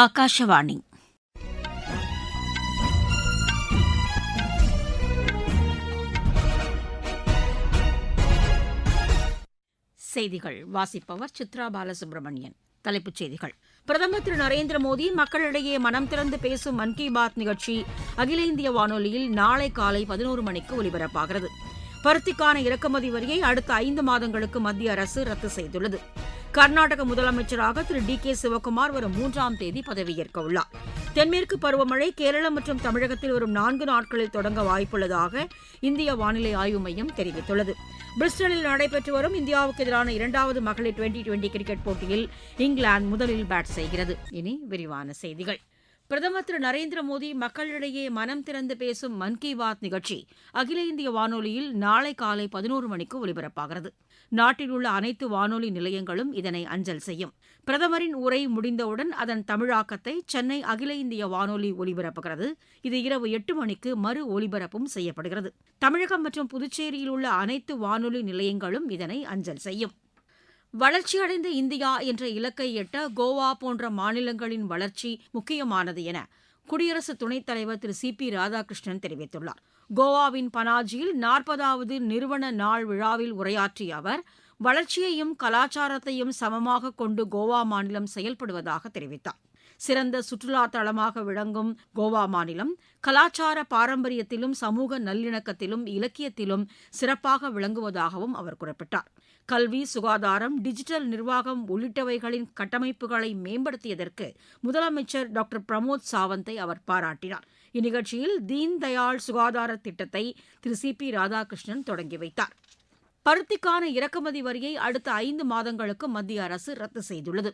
ஆகாஷவாணி. செய்திகள் வாசிப்பவர் சித்ரா பாலசுப்ரமணியன். தலைப்புச் செய்திகள். பிரதமர் திரு நரேந்திர மோடி மக்களிடையே மனம் திறந்து பேசும் மன் கி பாத் நிகழ்ச்சி அகில இந்திய வானொலியில் நாளை காலை 11 மணிக்கு ஒலிபரப்பாகிறது. பருத்திக்கான இறக்குமதி வரியை அடுத்த 5 மாதங்களுக்கு மத்திய அரசு ரத்து செய்துள்ளது. கர்நாடக முதலமைச்சராக திரு டி.கே. சிவக்குமார் வரும் 3ஆம் தேதி பதவியேற்க உள்ளார். தென்மேற்கு பருவமழை கேரளம் மற்றும் தமிழகத்தில் வரும் 4 நாட்களில் தொடங்க வாய்ப்புள்ளதாக இந்திய வானிலை ஆய்வு மையம் தெரிவித்துள்ளது. பிரிஸ்டலில் நடைபெற்று வரும் இந்தியாவுக்கு எதிரான 2வது மகளிர் டுவெண்டி கிரிக்கெட் போட்டியில் இங்கிலாந்து முதலில் பேட் செய்கிறது. இனி விரிவான செய்திகள். பிரதமர் திரு நரேந்திர மோடி மக்களிடையே மனம் திறந்து பேசும் மன் கி பாத் நிகழ்ச்சி அகில இந்திய வானொலியில் நாளை காலை 11 மணிக்கு ஒலிபரப்பாகிறது. நாட்டில் உள்ள அனைத்து வானொலி நிலையங்களும் இதனை அஞ்சல் செய்யும். பிரதமரின் உரை முடிந்தவுடன் அதன் தமிழாக்கத்தை சென்னை அகில இந்திய வானொலி ஒலிபரப்புகிறது. இது இரவு 8 மணிக்கு மறு ஒலிபரப்பும் செய்யப்படுகிறது. தமிழகம் மற்றும் புதுச்சேரியில் உள்ள அனைத்து வானொலி நிலையங்களும் இதனை அஞ்சல் செய்யும். வளர்ச்சியடைந்த இந்தியா என்ற இலக்கை எட்ட கோவா போன்ற மாநிலங்களின் வளர்ச்சி முக்கியமானது என குடியரசு துணைத் தலைவர் திரு சி.பி. ராதாகிருஷ்ணன் தெரிவித்துள்ளார். கோவாவின் பனாஜியில் 40வது நிறுவன நாள் விழாவில் உரையாற்றிய அவர், வளர்ச்சியையும் கலாச்சாரத்தையும் சமமாக கொண்டு கோவா மாநிலம் செயல்படுவதாக தெரிவித்தார். சிறந்த சுற்றுலா தளமாக விளங்கும் கோவா மாநிலம் கலாச்சார பாரம்பரியத்திலும் சமூக நல்லிணக்கத்திலும் இலக்கியத்திலும் சிறப்பாக விளங்குவதாகவும் அவர் குறிப்பிட்டார். கல்வி, சுகாதாரம், டிஜிட்டல் நிர்வாகம் உள்ளிட்டவைகளின் கட்டமைப்புகளை மேம்படுத்தியதற்கு முதலமைச்சர் டாக்டர் பிரமோத் சாவந்தை அவர் பாராட்டினார். இந்நிகழ்ச்சியில் தீன் தயாள் சுகாதார திட்டத்தை திரு சி.பி. ராதாகிருஷ்ணன் தொடங்கி வைத்தார். பருத்திக்கான இறக்குமதி வரியை அடுத்த 5 மாதங்களுக்கு மத்திய அரசு ரத்து செய்துள்ளது.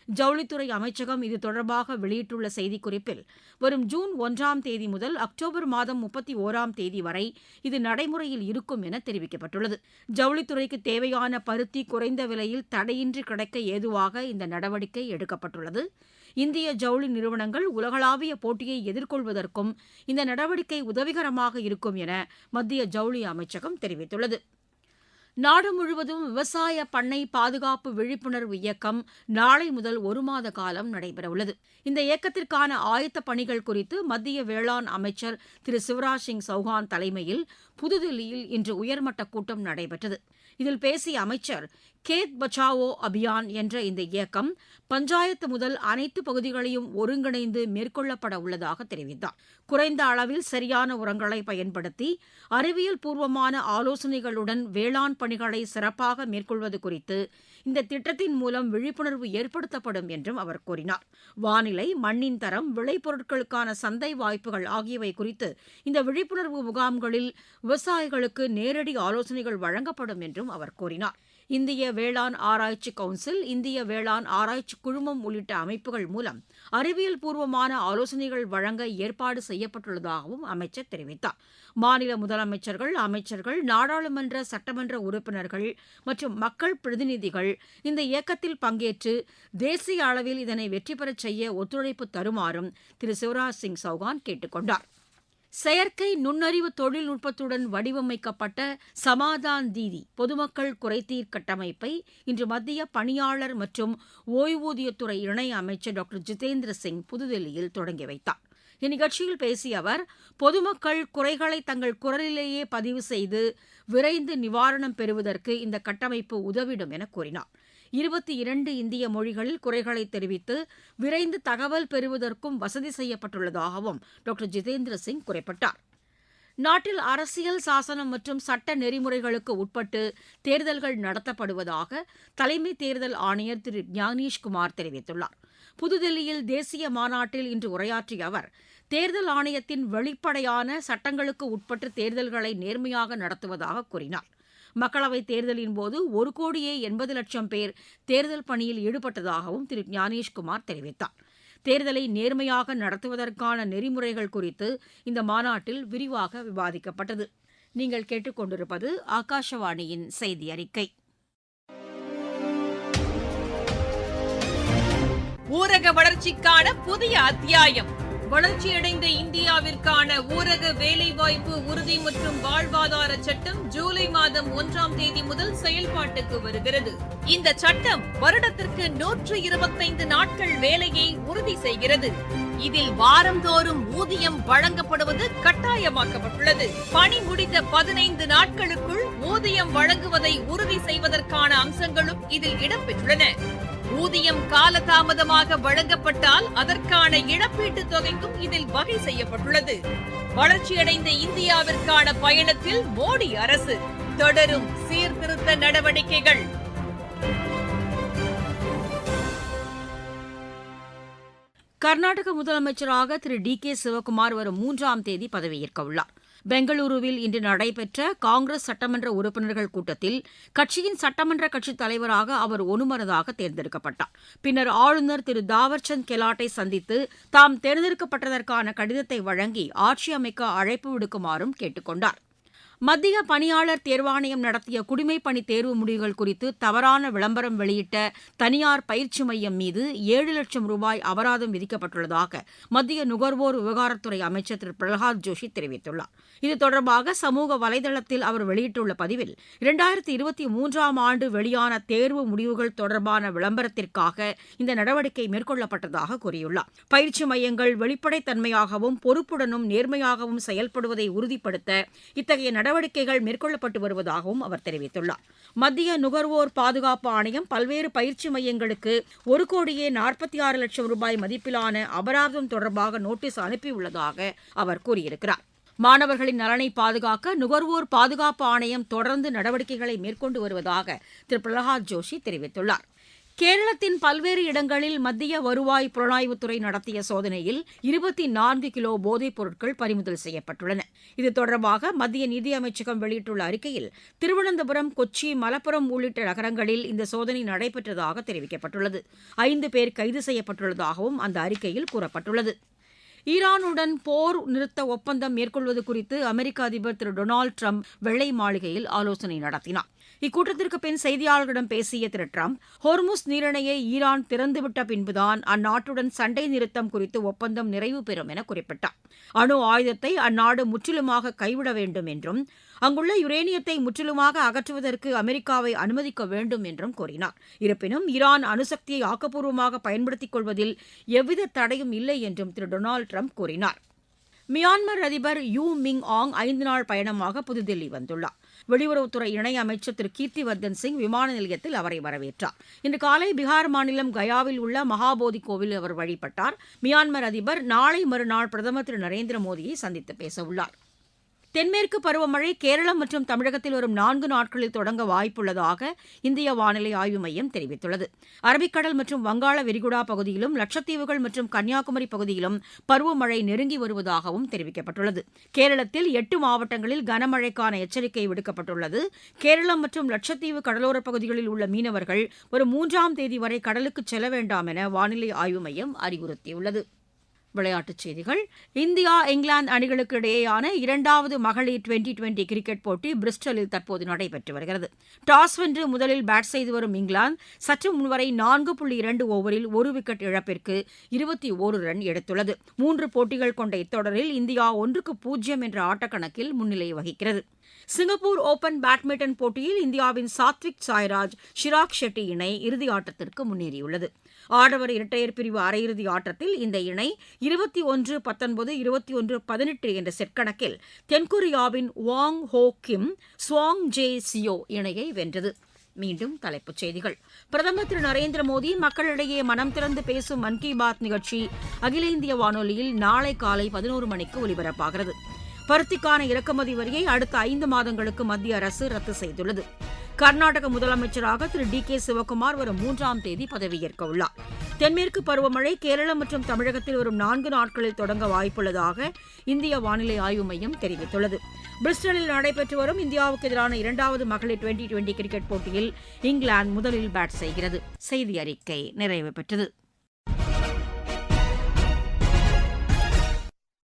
ஜவுளித்துறை அமைச்சகம் இது தொடர்பாக வெளியிட்டுள்ள செய்திக்குறிப்பில், வரும் ஜூன் 1ஆம் தேதி முதல் அக்டோபர் மாதம் 31ஆம் தேதி வரை இது நடைமுறையில் இருக்கும் என தெரிவிக்கப்பட்டுள்ளது. ஜவுளித்துறைக்கு தேவையான பருத்தி குறைந்த விலையில் தடையின்றி கிடைக்க ஏதுவாக இந்த நடவடிக்கை எடுக்கப்பட்டுள்ளது. இந்திய ஜவுளி நிறுவனங்கள் உலகளாவிய போட்டியை எதிர்கொள்வதற்கும் இந்த நடவடிக்கை உதவிகரமாக இருக்கும் என மத்திய ஜவுளி அமைச்சகம் தெரிவித்துள்ளது. நாடு முழுவதும் விவசாய பண்ணை பாதுகாப்பு விழிப்புணர்வு இயக்கம் நாளை முதல் 1 மாத காலம் நடைபெறவுள்ளது. இந்த இயக்கத்திற்கான ஆயத்த பணிகள் குறித்து மத்திய வேளாண் அமைச்சர் திரு சிவராஜ் சிங் சௌஹான் தலைமையில் புதுதில்லியில் இன்று உயர்மட்ட கூட்டம் நடைபெற்றது. இதில் பேசிய அமைச்சர், கேத் பச்சாவோ அபியான் என்ற இந்த இயக்கம் பஞ்சாயத்து முதல் அனைத்து பகுதிகளையும் ஒருங்கிணைந்து மேற்கொள்ளப்பட உள்ளதாக தெரிவித்தார். குறைந்த அளவில் சரியான உரங்களை பயன்படுத்தி அறிவியல் பூர்வமான ஆலோசனைகளுடன் வேளாண் பணிகளை சிறப்பாக மேற்கொள்வது குறித்து இந்த திட்டத்தின் மூலம் விழிப்புணர்வு ஏற்படுத்தப்படும் என்றும் அவர் கூறினார். வானிலை, மண்ணின் தரம், விளைபொருட்களுக்கான சந்தை வாய்ப்புகள் ஆகியவை குறித்து இந்த விழிப்புணர்வு முகாம்களில் விவசாயிகளுக்கு நேரடி ஆலோசனைகள் வழங்கப்படும் என்றும் அவர் கூறினார். இந்திய வேளாண் ஆராய்ச்சி கவுன்சில், இந்திய வேளாண் ஆராய்ச்சி குழுமம் உள்ளிட்ட அமைப்புகள் மூலம் அறிவியல் பூர்வமான ஆலோசனைகள் வழங்க ஏற்பாடு செய்யப்பட்டுள்ளதாகவும் அமைச்சர் தெரிவித்தார். மாநில முதலமைச்சர்கள், அமைச்சர்கள், நாடாளுமன்ற சட்டமன்ற உறுப்பினர்கள் மற்றும் மக்கள் பிரதிநிதிகள் இந்த இயக்கத்தில் பங்கேற்று தேசிய அளவில் இதனை வெற்றி பெறச் செய்ய ஒத்துழைப்பு தருமாறும் திரு சிவராஜ் சிங் சௌஹான் கேட்டுக் கொண்டார். செயற்கை நுண்ணறிவு தொழில்நுட்பத்துடன் வடிவமைக்கப்பட்ட சமாதான் தீதி பொதுமக்கள் குறைதீர் கட்டமைப்பை இன்று மத்திய பணியாளர் மற்றும் ஓய்வூதியத்துறை இணை அமைச்சர் டாக்டர் ஜிதேந்திர சிங் புதுதில்லியில் தொடங்கி வைத்தார். இந்நிகழ்ச்சியில் பேசிய அவர், பொதுமக்கள் குறைகளை தங்கள் குரலிலேயே பதிவு செய்து விரைந்து நிவாரணம் பெறுவதற்கு இந்த கட்டமைப்பு உதவிடும் என கூறினார். 22 இந்திய மொழிகளில் குறைகளை தெரிவித்து விரைந்து தகவல் பெறுவதற்கும் வசதி செய்யப்பட்டுள்ளதாகவும் டாக்டர் ஜிதேந்திர சிங் குறிப்பிட்டார். நாட்டில் அரசியல் சாசனம் மற்றும் சட்ட நெறிமுறைகளுக்கு உட்பட்டு தேர்தல்கள் நடத்தப்படுவதாக தலைமை தேர்தல் ஆணையர் திரு ஞானேஷ்குமார் தெரிவித்துள்ளார். புதுதில்லியில் தேசிய மாநாட்டில் இன்று உரையாற்றிய அவர், தேர்தல் ஆணையத்தின் வெளிப்படையான சட்டங்களுக்கு உட்பட்டு தேர்தல்களை நேர்மையாக நடத்துவதாக கூறினார். மக்களவைத் தேர்தலின் போது 1,80,00,000 பேர் தேர்தல் பணியில் ஈடுபட்டதாகவும் திரு ஞானேஷ்குமார் தெரிவித்தார். தேர்தலை நேர்மையாக நடத்துவதற்கான நெறிமுறைகள் குறித்து இந்த மாநாட்டில் விரிவாக விவாதிக்கப்பட்டது. நீங்கள் கேட்டுக்கொண்டிருப்பது ஆகாஷவாணியின் செய்தி அறிக்கை. ஊரக வளர்ச்சிக்கான புதிய அத்தியாயம். வளர்ச்சியடைந்த இந்தியாவிற்கான ஊரக வேலைவாய்ப்பு உறுதி மற்றும் வாழ்வாதார சட்டம் ஜூலை மாதம் 1ஆம் தேதி முதல் செயல்பாட்டுக்கு வருகிறது. இந்த சட்டம் வருடத்திற்கு 125 நாட்கள் வேலையை உறுதி செய்கிறது. இதில் வாரந்தோறும் ஊதியம் வழங்கப்படுவது கட்டாயமாக்கப்பட்டுள்ளது. பணி முடிந்த 15 நாட்களுக்குள் ஊதியம் வழங்குவதை உறுதி செய்வதற்கான அம்சங்களும் இதில் இடம்பெற்றுள்ளன. ஊதியம் காலதாமதமாக வழங்கப்பட்டால் அதற்கான இழப்பீட்டுத் தொகைக்கும் இதில் வகை செய்யப்பட்டுள்ளது. வளர்ச்சியடைந்த இந்தியாவிற்கான பயணத்தில் மோடி அரசு தொடரும் சீர்திருத்த நடவடிக்கைகள். கர்நாடக முதலமைச்சராக திரு டி.கே. சிவக்குமார் வரும் 3ஆம் தேதி பதவியேற்க உள்ளார். பெங்களூருவில் இன்று நடைபெற்ற காங்கிரஸ் சட்டமன்ற உறுப்பினர்கள் கூட்டத்தில் கட்சியின் சட்டமன்ற கட்சித் தலைவராக அவர் ஒருமனதாக தேர்ந்தெடுக்கப்பட்டார். பின்னர் ஆளுநர் திரு தாவர்சந்த் கெலாட்டை சந்தித்து தாம் தேர்ந்தெடுக்கப்பட்டதற்கான கடிதத்தை வழங்கி ஆட்சி அமைக்க அழைப்பு விடுக்குமாறும் கேட்டுக் கொண்டார். மத்திய பணியாளர் தேர்வாணையம் நடத்திய குடிமைப்பணி தேர்வு முடிவுகள் குறித்து தவறான விளம்பரம் வெளியிட்ட தனியார் பயிற்சி மையம் மீது 7 லட்சம் ரூபாய் அபராதம் விதிக்கப்பட்டுள்ளதாக மத்திய நுகர்வோர் விவகாரத்துறை அமைச்சர் திரு பிரகலாத் ஜோஷி தெரிவித்துள்ளார். இது தொடர்பாக சமூக வலைதளத்தில் அவர் வெளியிட்டுள்ள பதிவில் 2023ஆம் ஆண்டு வெளியான தேர்வு முடிவுகள் தொடர்பான விளம்பரத்திற்காக இந்த நடவடிக்கை மேற்கொள்ளப்பட்டதாக கூறியுள்ளார். பயிற்சி மையங்கள் வெளிப்படைத்தன்மையாகவும் பொறுப்புடனும் நேர்மையாகவும் செயல்படுவதை உறுதிப்படுத்த இத்தகைய நடவடிக்கைகள் மேற்கொள்ளப்பட்டு வருவதாகவும் அவர் தெரிவித்துள்ளார். மத்திய நுகர்வோர் பாதுகாப்பு ஆணையம் பல்வேறு பயிற்சி மையங்களுக்கு 1,46 லட்சம் ரூபாய் மதிப்பிலான அபராதம் தொடர்பாக நோட்டீஸ் அனுப்பியுள்ளதாக அவர் கூறியிருக்கிறார். மாணவர்களின் நலனை பாதுகாக்க நுகர்வோர் பாதுகாப்பு ஆணையம் தொடர்ந்து நடவடிக்கைகளை மேற்கொண்டு வருவதாக திரு பிரகலாத் ஜோஷி தெரிவித்துள்ளார். கேரளத்தின் பல்வேறு இடங்களில் மத்திய வருவாய் புலனாய்வுத்துறை நடத்திய சோதனையில் 24 கிலோ போதைப் பொருட்கள் பறிமுதல் செய்யப்பட்டுள்ளன. இது தொடர்பாக மத்திய நிதியமைச்சகம் வெளியிட்டுள்ள அறிக்கையில் திருவனந்தபுரம், கொச்சி, மலப்புரம் உள்ளிட்ட நகரங்களில் இந்த சோதனை நடைபெற்றதாக தெரிவிக்கப்பட்டுள்ளது. 5 பேர் கைது செய்யப்பட்டுள்ளதாகவும் அந்த அறிக்கையில் கூறப்பட்டுள்ளது. ஈரானுடன் போர் நிறுத்த ஒப்பந்தம் மேற்கொள்வது குறித்து அமெரிக்க அதிபர் திரு டொனால்டு ட்ரம்ப் வெள்ளை மாளிகையில் ஆலோசனை நடத்தினார். இக்கூட்டத்திற்கு பின் செய்தியாளர்களிடம் பேசிய திரு ட்ரம்ப், ஹோர்முஸ் நீரிணையை ஈரான் திறந்துவிட்ட பின்புதான் அந்நாட்டுடன் சண்டை நிறுத்தம் குறித்து ஒப்பந்தம் நிறைவு பெறும் என குறிப்பிட்டார். அணு ஆயுதத்தை அந்நாடு முற்றிலுமாக கைவிட வேண்டும் என்றும் அங்குள்ள யுரேனியத்தை முற்றிலுமாக அகற்றுவதற்கு அமெரிக்காவை அனுமதிக்க வேண்டும் என்றும் கூறினார். இருப்பினும் ஈரான் அணுசக்தியை ஆக்கப்பூர்வமாக பயன்படுத்திக் கொள்வதில் எவ்வித தடையும் இல்லை என்றும் திரு டொனால்டு ட்ரம்ப் கூறினார். மியான்மர் அதிபர் யூ மிங் ஆங் 5 நாள் பயணமாக புதுதில்லி வந்துள்ளார். வெளியுறவுத்துறை இணையமைச்சர் திரு கீர்த்திவர்தன் சிங் விமான நிலையத்தில் அவரை வரவேற்றார். இன்று காலை பீகார் மாநிலம் கயாவில் உள்ள மகாபோதி கோவிலில் அவர் வழிபட்டார். மியான்மர் அதிபர் நாளை மறுநாள் பிரதமர் திரு நரேந்திர மோடியை சந்தித்து பேசவுள்ளார். தென்மேற்கு பருவமழை கேரளம் மற்றும் தமிழகத்தில் வரும் 4 நாட்களில் தொடங்க வாய்ப்புள்ளதாக இந்திய வானிலை ஆய்வு மையம் தெரிவித்துள்ளது. அரபிக்கடல் மற்றும் வங்காள விரிகுடா பகுதியிலும் லட்சத்தீவுகள் மற்றும் கன்னியாகுமரி பகுதியிலும் பருவமழை நெருங்கி வருவதாகவும் தெரிவிக்கப்பட்டுள்ளது. கேரளத்தில் 8 மாவட்டங்களில் கனமழைக்கான எச்சரிக்கை விடுக்கப்பட்டுள்ளது. கேரளம் மற்றும் லட்சத்தீவு கடலோரப் பகுதிகளில் உள்ள மீனவர்கள் வரும் 3ஆம் தேதி வரை கடலுக்கு செல்ல வேண்டாம் என வானிலை ஆய்வு மையம் அறிவுறுத்தியுள்ளது. விளையாட்டுச் செய்திகள். இந்தியா, இங்கிலாந்து அணிகளுக்கு இடையேயான 2வது மகளிர் டுவெண்டி கிரிக்கெட் போட்டி பிரிஸ்டலில் தற்போது நடைபெற்று வருகிறது. டாஸ் வென்று முதலில் பேட் செய்து வரும் இங்கிலாந்து சற்று முன்வரை 4.2 ஓவரில் 1 விக்கெட் இழப்பிற்கு 21 ரன் எடுத்துள்ளது. 3 போட்டிகள் கொண்ட இத்தொடரில் இந்தியா 1-0 என்ற ஆட்டக்கணக்கில் முன்னிலை வகிக்கிறது. சிங்கப்பூர் ஓபன் பேட்மிண்டன் போட்டியில் இந்தியாவின் சாத்விக் சாய்ராஜ், ஷிராக் ஷெட்டி இணை இறுதி ஆட்டத்திற்கு முன்னேறியுள்ளது. ஆடவர் இரட்டையர் பிரிவு அரையிறுதி ஆட்டத்தில் இந்த இணை 21-19, 21-18 என்ற செட் கணக்கில் தென்கொரியாவின் வாங் ஹோ கிம், ஸ்வாங் ஜே சியோ இணையை வென்றது. மீண்டும் தலைப்புச் செய்திகள். பிரதமர் திரு நரேந்திர மோடி மக்களிடையே மனம் திறந்து பேசும் மன் கி பாத் நிகழ்ச்சி அகில இந்திய வானொலியில் நாளை காலை 11 மணிக்கு ஒலிபரப்பாகிறது. பருத்திக்கான இறக்குமதி வரியை அடுத்த 5 மாதங்களுக்கு மத்திய அரசு ரத்து செய்துள்ளது. கர்நாடக முதலமைச்சராக திரு டி.கே. சிவக்குமார் வரும் 3ஆம் தேதி பதவியேற்க உள்ளார். தென்மேற்கு பருவமழை கேரளம் மற்றும் தமிழகத்தில் வரும் 4 நாட்களில் தொடங்க வாய்ப்புள்ளதாக இந்திய வானிலை ஆய்வு மையம் தெரிவித்துள்ளது. பிரிஸ்டலில் நடைபெற்று வரும் இந்தியாவுக்கு எதிரான 2வது மகளிர் டுவெண்டி கிரிக்கெட் போட்டியில் இங்கிலாந்து முதலில் பேட் செய்கிறது. செய்தி அறிக்கை நிறைவு பெற்றது.